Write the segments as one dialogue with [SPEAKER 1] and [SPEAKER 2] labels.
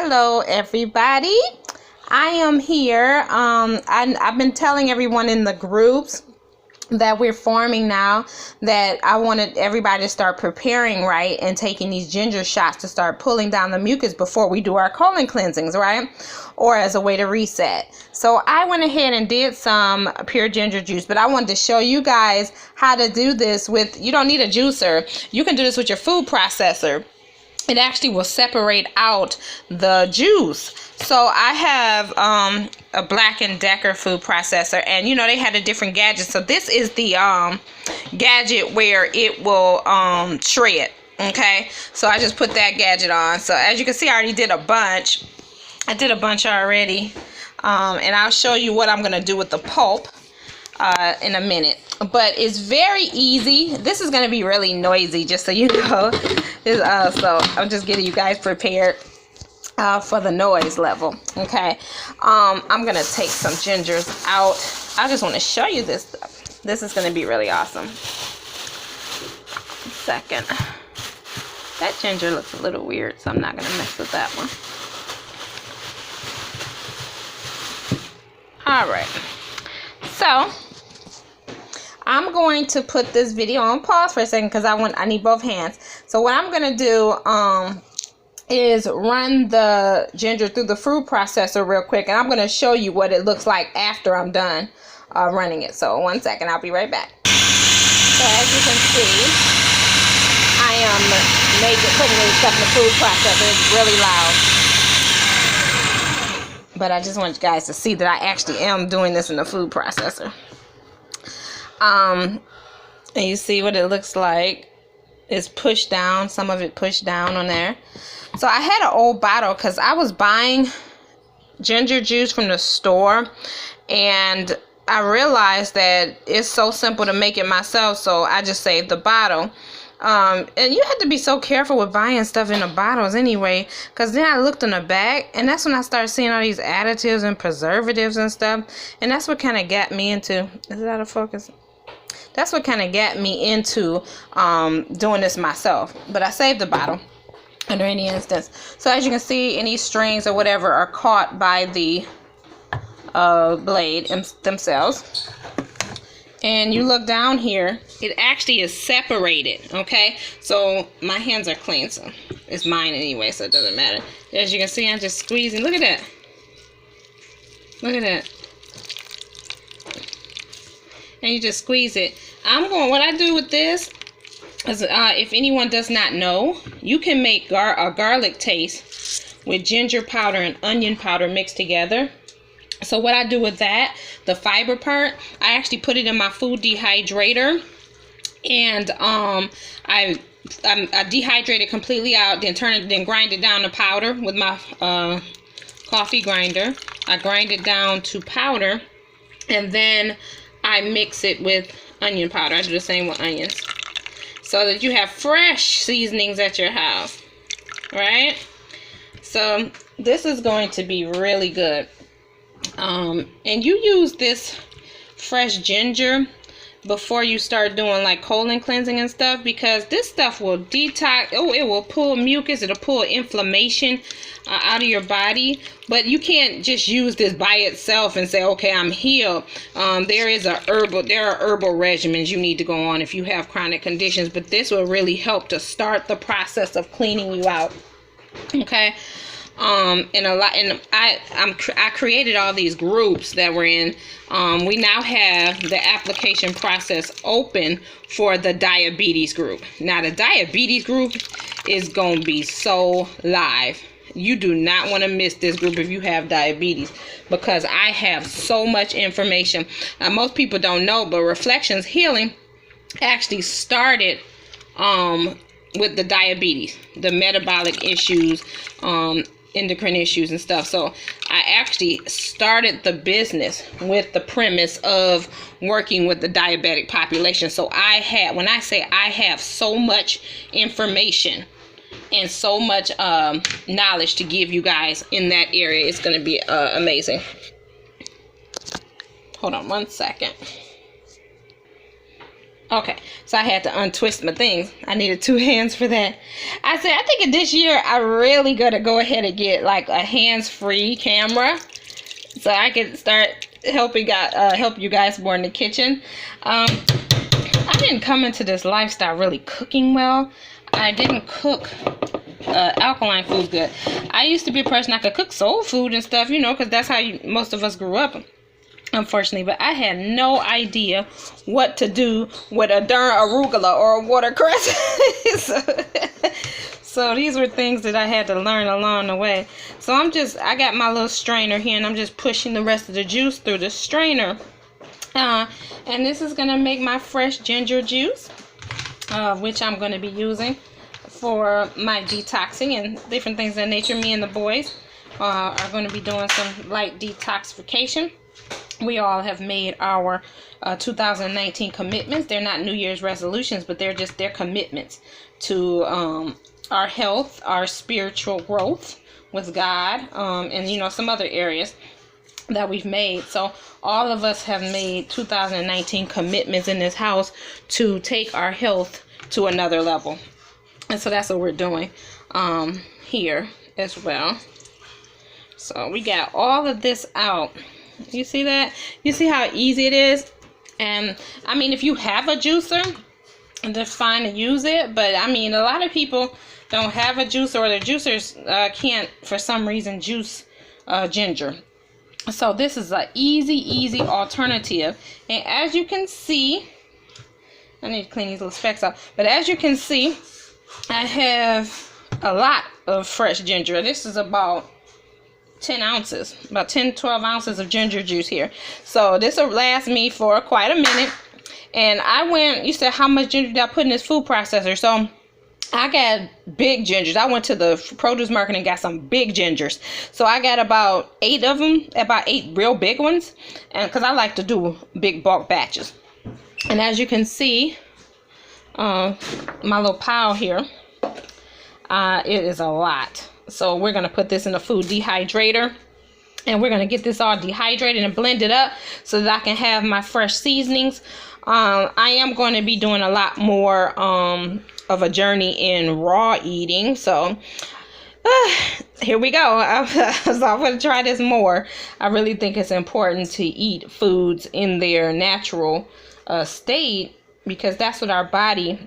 [SPEAKER 1] Hello everybody, I am here. I've been telling everyone in the groups that we're forming now that I wanted everybody to start preparing right and taking these ginger shots to start pulling down the mucus before we do our colon cleansings, right? Or as a way to reset. So I went ahead and did some pure ginger juice, but I wanted to show you guys how to do this with, you don't need a juicer. You can do this with your food processor. It actually will separate out the juice. So I have a Black & Decker food processor, and you know they had a different gadget. So this is the gadget where it will shred. Okay, so I just put that gadget on. So as you can see, I already did a bunch. I did a bunch already, and I'll show you what I'm gonna do with the pulp in a minute. But it's very easy. This is going to be really noisy, just so you know. So I'm just getting you guys prepared for the noise level. Okay. I'm going to take some gingers out. I just want to show you this stuff. This is going to be really awesome. Second. That ginger looks a little weird, so I'm not going to mess with that one. All right. So I'm going to put this video on pause for a second because I need both hands. So what I'm going to do is run the ginger through the food processor real quick, and I'm going to show you what it looks like after I'm done running it. So 1 second, I'll be right back. So as you can see, I am putting this stuff in the food processor. It's really loud. But I just want you guys to see that I actually am doing this in the food processor. And you see what it looks like. It's pushed down, some of it pushed down on there. So I had an old bottle because I was buying ginger juice from the store, and I realized that it's so simple to make it myself, so I just saved the bottle. And you have to be so careful with buying stuff in the bottles anyway, because then I looked in the back, and that's when I started seeing all these additives and preservatives and stuff, and that's what kind of got me into, is it out of focus? That's what kind of got me into doing this myself. But I saved the bottle under any instance. So as you can see, any strings or whatever are caught by the blade themselves. And you look down here, it actually is separated, okay? So my hands are clean, so it's mine anyway, so it doesn't matter. As you can see, I'm just squeezing. Look at that. Look at that. And you just squeeze it. What I do with this is, if anyone does not know, you can make a garlic taste with ginger powder and onion powder mixed together. So what I do with that, the fiber part, I actually put it in my food dehydrator, and I dehydrate it completely out, then grind it down to powder with my coffee grinder. I grind it down to powder, and then I mix it with onion powder. I do the same with onions, so that you have fresh seasonings at your house, right? So this is going to be really good. And you use this fresh ginger before you start doing like colon cleansing and stuff, because this stuff will detox. Oh, it will pull mucus, it'll pull inflammation out of your body. But you can't just use this by itself and say, okay, I'm healed. There are herbal regimens you need to go on if you have chronic conditions, but this will really help to start the process of cleaning you out. Okay. I created all these groups that we're in. We now have the application process open for the diabetes group. Now the diabetes group is going to be so live. You do not want to miss this group if you have diabetes, because I have so much information. Most people don't know, but Reflections Healing actually started with the diabetes, the metabolic issues, endocrine issues and stuff. So I actually started the business with the premise of working with the diabetic population. So when I say I have so much information and so much knowledge to give you guys in that area, it's going to be amazing. Hold on 1 second. Okay, so I had to untwist my things. I needed 2 hands for that. I said, I think this year I really gotta go ahead and get like a hands-free camera, so I can start help you guys more in the kitchen. I didn't come into this lifestyle really cooking well. I didn't cook alkaline foods good. I used to be a person I could cook soul food and stuff, you know, because that's how most of us grew up, unfortunately. But I had no idea what to do with a darn arugula or a watercress. So these were things that I had to learn along the way. So I got my little strainer here, and I'm just pushing the rest of the juice through the strainer. And this is going to make my fresh ginger juice, which I'm going to be using for my detoxing and different things of that nature. Me and the boys are going to be doing some light detoxification. We all have made our 2019 commitments. They're not New Year's resolutions, but they're just their commitments to our health, our spiritual growth with God, and, you know, some other areas that we've made. So all of us have made 2019 commitments in this house to take our health to another level. And so that's what we're doing here as well. So we got all of this out. You see that? You see how easy it is? And I mean, if you have a juicer, that's fine to use it. But I mean, a lot of people don't have a juicer, or their juicers can't, for some reason, juice ginger. So this is an easy alternative. And as you can see, I need to clean these little specks up. But as you can see, I have a lot of fresh ginger. This is about 10 ounces, about 12 ounces of ginger juice here. So this will last me for quite a minute. And you said how much ginger did I put in this food processor? So I got big gingers. I went to the produce market and got some big gingers. So I got about 8 of them, about 8 real big ones. And because I like to do big bulk batches. And as you can see, my little pile here, it is a lot. So we're going to put this in a food dehydrator. And we're going to get this all dehydrated and blend it up so that I can have my fresh seasonings. I am going to be doing a lot more of a journey in raw eating. So here we go. So I'm going to try this more. I really think it's important to eat foods in their natural state, because that's what our body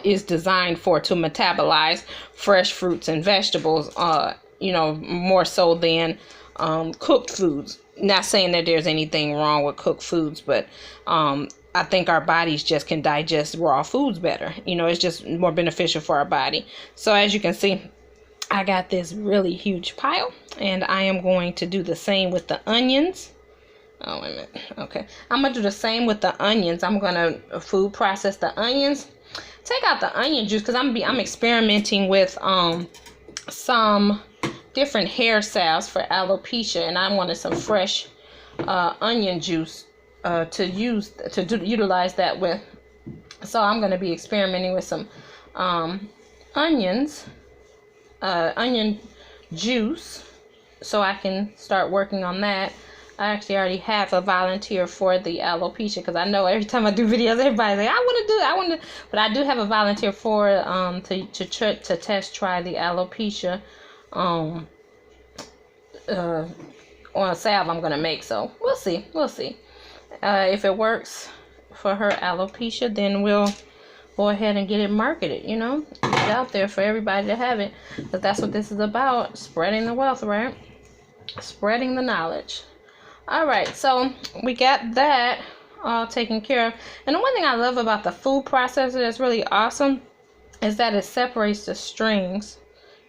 [SPEAKER 1] is designed for, to metabolize fresh fruits and vegetables, you know, more so than cooked foods. Not saying that there's anything wrong with cooked foods, but I think our bodies just can digest raw foods better. You know, it's just more beneficial for our body. So as you can see, I got this really huge pile, and I am going to do the same with the onions. Oh, wait a minute. Okay. I'm going to do the same with the onions. I'm going to food process the onions. Take out the onion juice, because I'm experimenting with some different hair salves for alopecia, and I wanted some fresh onion juice to utilize that with. So I'm going to be experimenting with some onion juice, so I can start working on that. I actually already have a volunteer for the alopecia, because I know every time I do videos, everybody's like, I want to, but I do have a volunteer for to try the alopecia on a salve I'm gonna make. So we'll see. If it works for her alopecia, then we'll go ahead and get it marketed. You know, get it out there for everybody to have it, because that's what this is about: spreading the wealth, right? Spreading the knowledge. All right, so we got that all taken care of. And the one thing I love about the food processor that's really awesome is that it separates the strings.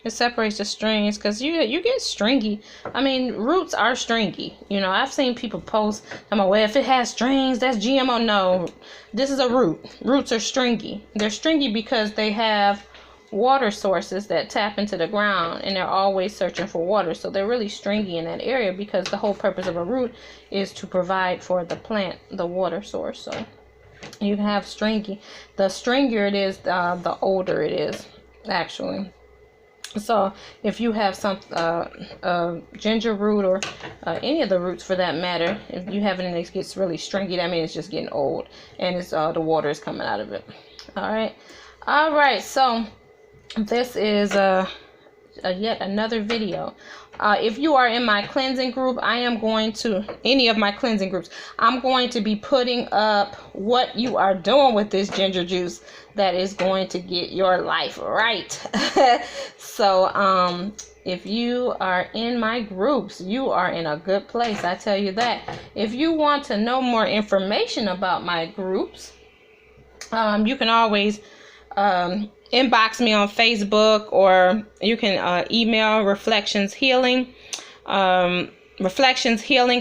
[SPEAKER 1] It separates the strings, because you get stringy. I mean, roots are stringy. You know, I've seen people post, I'm like, well, if it has strings, that's GMO. No, this is a root. Roots are stringy. They're stringy because they have water sources that tap into the ground, and they're always searching for water. So they're really stringy in that area, because the whole purpose of a root is to provide for the plant the water source. So you can have stringy. The stringier it is, the older it is, actually. So if you have some ginger root, or any of the roots for that matter, if you have it and it gets really stringy, that means it's just getting old, and it's the water is coming out of it. All right, so this is yet another video. If you are in my cleansing group, I am going to, any of my cleansing groups, I'm going to be putting up what you are doing with this ginger juice that is going to get your life right. So if you are in my groups, you are in a good place, I tell you that. If you want to know more information about my groups, you can always inbox me on Facebook, or you can email Reflections Healing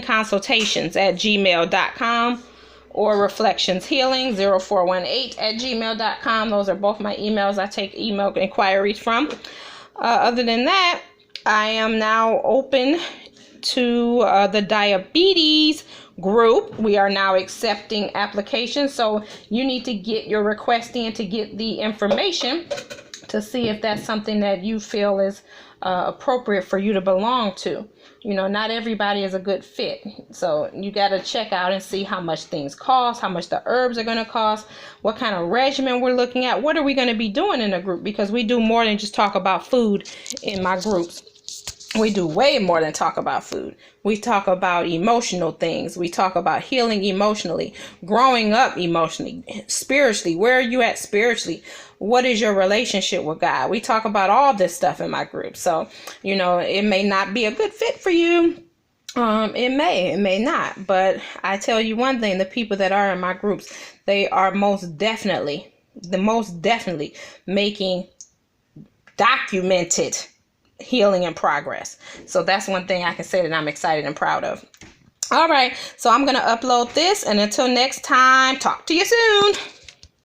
[SPEAKER 1] Consultations at gmail.com, or Reflections Healing 0418 at gmail.com. Those are both my emails I take email inquiries from. Other than that, I am now open to the diabetes group. We are now accepting applications, so you need to get your request in to get the information to see if that's something that you feel is appropriate for you to belong to. You know, not everybody is a good fit, so you got to check out and see how much things cost, how much the herbs are going to cost, what kind of regimen we're looking at, what are we going to be doing in a group, because we do more than just talk about food in my groups. We do way more than talk about food. We talk about emotional things. We talk about healing emotionally, growing up emotionally, spiritually. Where are you at spiritually? What is your relationship with God? We talk about all this stuff in my group. So, you know, it may not be a good fit for you. It may not. But I tell you one thing, the people that are in my groups, they are most definitely making documented healing and progress. So that's one thing I can say that I'm excited and proud of. All right, so I'm going to upload this, and until next time, talk to you soon.